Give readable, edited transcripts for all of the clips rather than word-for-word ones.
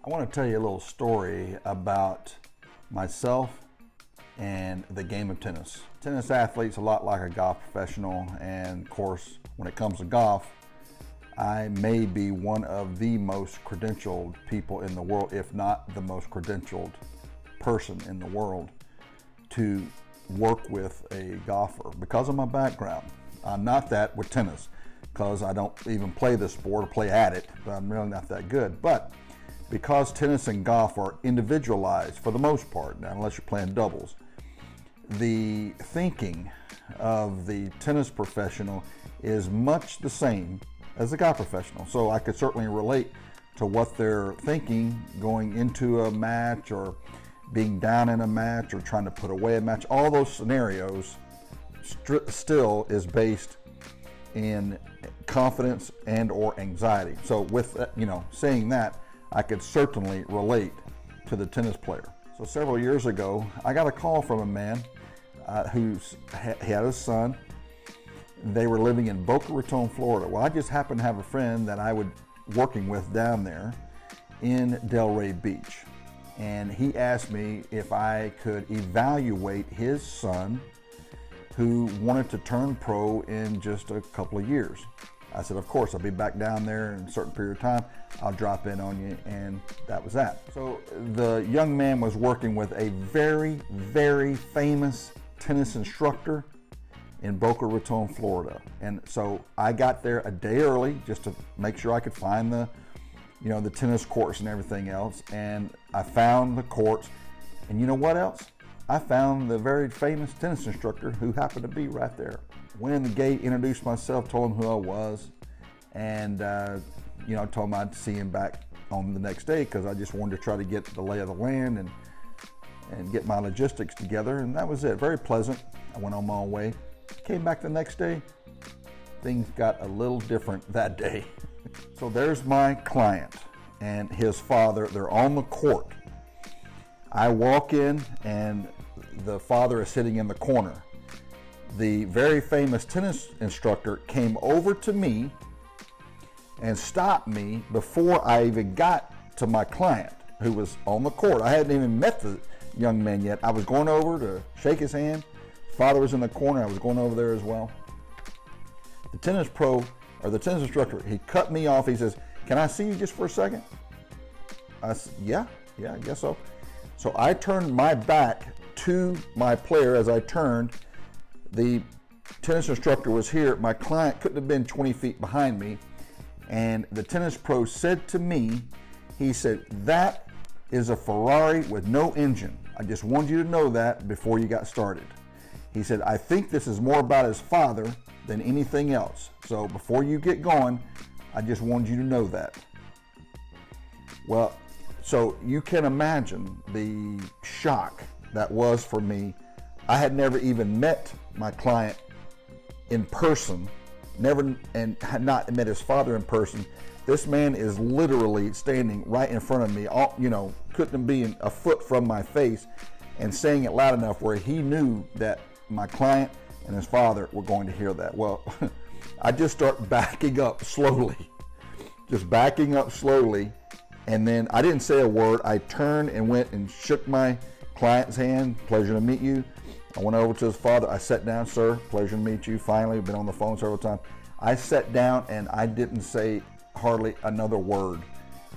I want to tell you a little story about myself and the game of tennis. Tennis athlete's a lot like a golf professional, and of course, when it comes to golf, I may be one of the most credentialed people in the world, if not the most credentialed person in the world to work with a golfer because of my background. I'm not that with tennis because I don't even play the sport or play at it, but I'm really not that good. But because tennis and golf are individualized for the most part, now unless you're playing doubles, the thinking of the tennis professional is much the same as the golf professional. So I could certainly relate to what they're thinking going into a match or being down in a match or trying to put away a match. All those scenarios still is based in confidence and or anxiety. So with saying that, I could certainly relate to the tennis player. So several years ago, I got a call from a man who had a son. They were living in Boca Raton, Florida. Well, I just happened to have a friend that I was working with down there in Delray Beach. And he asked me if I could evaluate his son who wanted to turn pro in just a couple of years. I said, of course, I'll be back down there in a certain period of time. I'll drop in on you, and that was that. So the young man was working with a very, very famous tennis instructor in Boca Raton, Florida. And so I got there a day early just to make sure I could find the tennis courts and everything else. And I found the courts. And you know what else? I found the very famous tennis instructor who happened to be right there. Went in the gate, introduced myself, told him who I was, and told him I'd see him back on the next day because I just wanted to try to get the lay of the land and get my logistics together, and that was it. Very pleasant. I went on my own way. Came back the next day. Things got a little different that day. So there's my client and his father. They're on the court. I walk in and the father is sitting in the corner. The very famous tennis instructor came over to me and stopped me before I even got to my client who was on the court. I hadn't even met the young man yet. I was going over to shake his hand. Father was in the corner. I was going over there as well. The tennis instructor, he cut me off. He says, "Can I see you just for a second?" I said, yeah, I guess so. So I turned my back to my player. As I turned, the tennis instructor was here. My client couldn't have been 20 feet behind me. And the tennis pro said to me, he said, "That is a Ferrari with no engine. I just wanted you to know that before you got started." He said, "I think this is more about his father than anything else. So before you get going, I just wanted you to know that." Well, so you can imagine the shock that was for me. I had never even met my client in person, and had not met his father in person. This man is literally standing right in front of me, couldn't be a foot from my face, and saying it loud enough where he knew that my client and his father were going to hear that. Well, I just start backing up slowly, and then I didn't say a word. I turned and went and shook my client's hand. "Pleasure to meet you." I went over to his father. I sat down. "Sir, pleasure to meet you." Finally, been on the phone several times. I sat down and I didn't say hardly another word.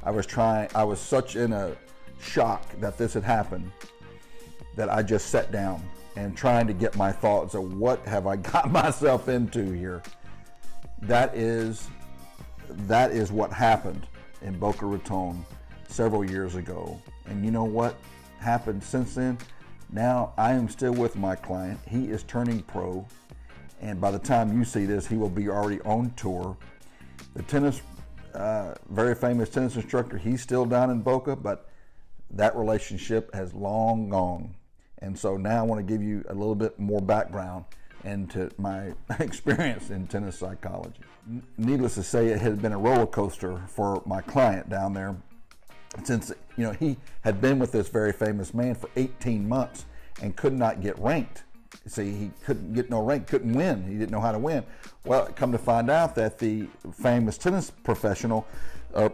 I was such in a shock that this had happened that I just sat down and trying to get my thoughts of what have I got myself into here. That is what happened in Boca Raton several years ago. And you know what happened since then? Now I am still with my client. He is turning pro, and by the time you see this, he will be already on tour. The very famous tennis instructor, he's still down in Boca, but that relationship has long gone. And so now I want to give you a little bit more background into my experience in tennis psychology. Needless to say, it had been a roller coaster for my client down there, since he had been with this very famous man for 18 months and could not get ranked See, he couldn't get no rank, couldn't win. He didn't know how to win. Well, come to find out that the famous tennis professional,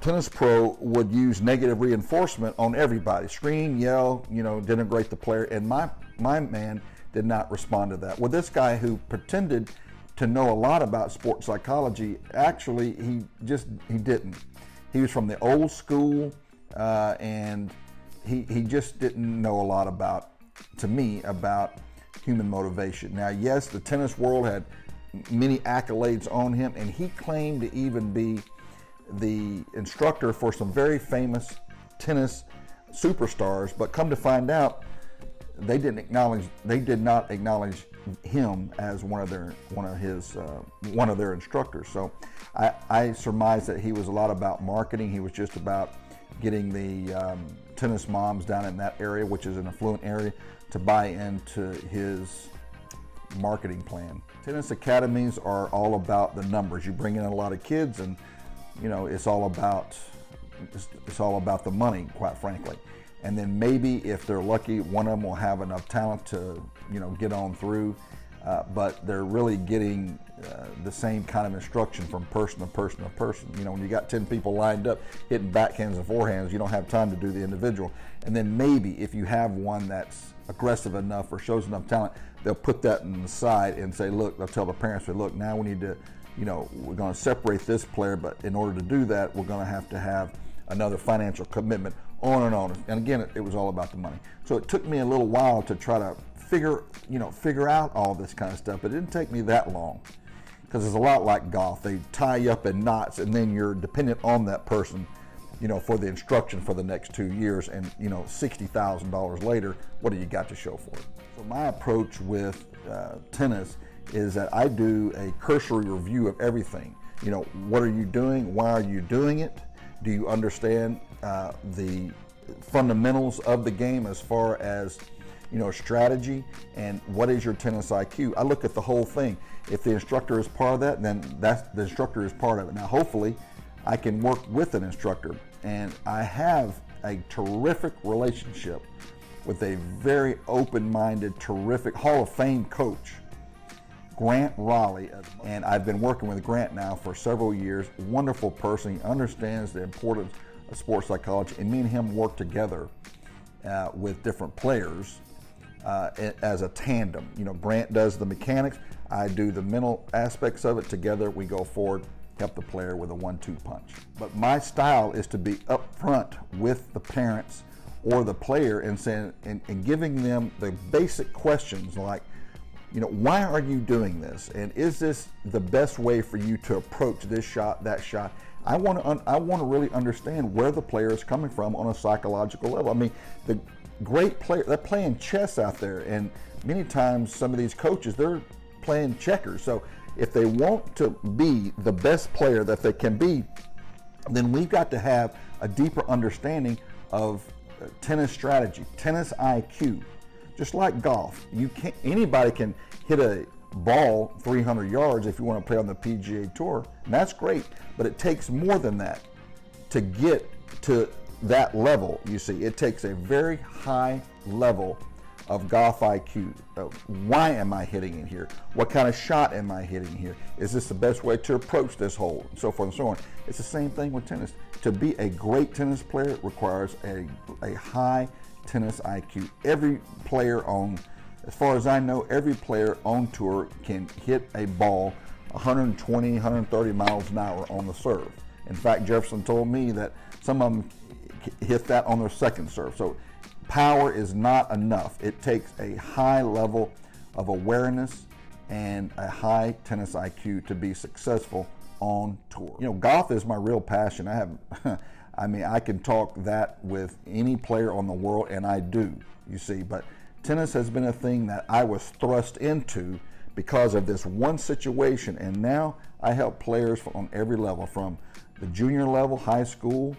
tennis pro, would use negative reinforcement on everybody. Scream, yell, denigrate the player. And my man did not respond to that. Well, this guy who pretended to know a lot about sports psychology, actually, he didn't. He was from the old school, and he just didn't know a lot about human motivation. Now, yes, the tennis world had many accolades on him, and he claimed to even be the instructor for some very famous tennis superstars, but come to find out, they did not acknowledge him as one of their instructors. So I surmise that he was a lot about marketing. He was just about getting the tennis moms down in that area, which is an affluent area, to buy into his marketing plan. Tennis academies are all about the numbers. You bring in a lot of kids, and it's all about the money, quite frankly. And then maybe if they're lucky, one of them will have enough talent to get on through, but they're really getting the same kind of instruction from person to person to person. When you got 10 people lined up hitting backhands and forehands, you don't have time to do the individual. And then maybe if you have one that's aggressive enough or shows enough talent, they'll put that on the side and say, look, they'll tell the parents, look, now we need to, we're going to separate this player, but in order to do that, we're going to have another financial commitment, on and on. And again, it was all about the money. So it took me a little while to try to figure out all this kind of stuff, but it didn't take me that long, because it's a lot like golf. They tie you up in knots, and then you're dependent on that person, for the instruction for the next 2 years, and $60,000 later, what do you got to show for it? So my approach with tennis is that I do a cursory review of everything. What are you doing? Why are you doing it? Do you understand the fundamentals of the game as far as strategy, and what is your tennis IQ? I look at the whole thing. If the instructor is part of that, then the instructor is part of it. Now, hopefully, I can work with an instructor, and I have a terrific relationship with a very open-minded, terrific Hall of Fame coach, Grant Raleigh, and I've been working with Grant now for several years. Wonderful person. He understands the importance of sports psychology, and me and him work together with different players as a tandem. Grant does the mechanics, I do the mental aspects of it. Together we go forward, help the player with a 1-2 punch. But my style is to be upfront with the parents or the player and saying and giving them the basic questions like, why are you doing this? And is this the best way for you to approach this shot, that shot? I want to really understand where the player is coming from on a psychological level. I mean, the great player, they're playing chess out there, and many times some of these coaches, they're playing checkers. So if they want to be the best player that they can be, then we've got to have a deeper understanding of tennis strategy, tennis IQ. Just like golf, anybody can hit a ball 300 yards if you want to play on the PGA Tour, and that's great, but it takes more than that to get to that level. You see, it takes a very high level of golf IQ. Why am I hitting it here? What kind of shot am I hitting here? Is this the best way to approach this hole? And so forth and so on. It's the same thing with tennis. To be a great tennis player requires a high tennis IQ. Every player as far as I know, every player on tour can hit a ball 120, 130 miles an hour on the serve. In fact, Jefferson told me that some of them hit that on their second serve. So power is not enough. It takes a high level of awareness and a high tennis IQ to be successful on tour. Golf is my real passion. I can talk that with any player on the world, and I do, you see, but tennis has been a thing that I was thrust into because of this one situation, and now I help players on every level, from the junior level, high school,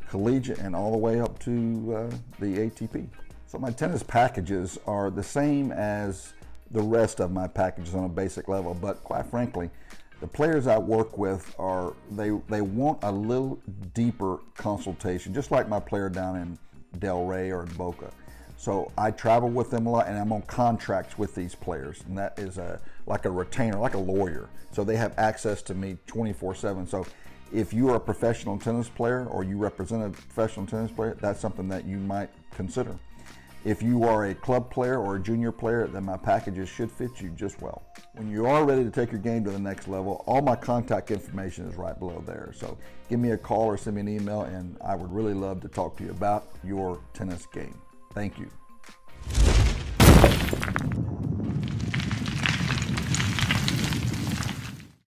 collegiate, and all the way up to the ATP. So my tennis packages are the same as the rest of my packages on a basic level, but quite frankly, the players I work with they want a little deeper consultation, just like my player down in Del Rey or in Boca. So I travel with them a lot, and I'm on contracts with these players, and that is like a retainer, like a lawyer. So they have access to me 24/7. So if you are a professional tennis player or you represent a professional tennis player, that's something that you might consider. If you are a club player or a junior player, then my packages should fit you just well. When you are ready to take your game to the next level, all my contact information is right below there. So give me a call or send me an email, and I would really love to talk to you about your tennis game. Thank you.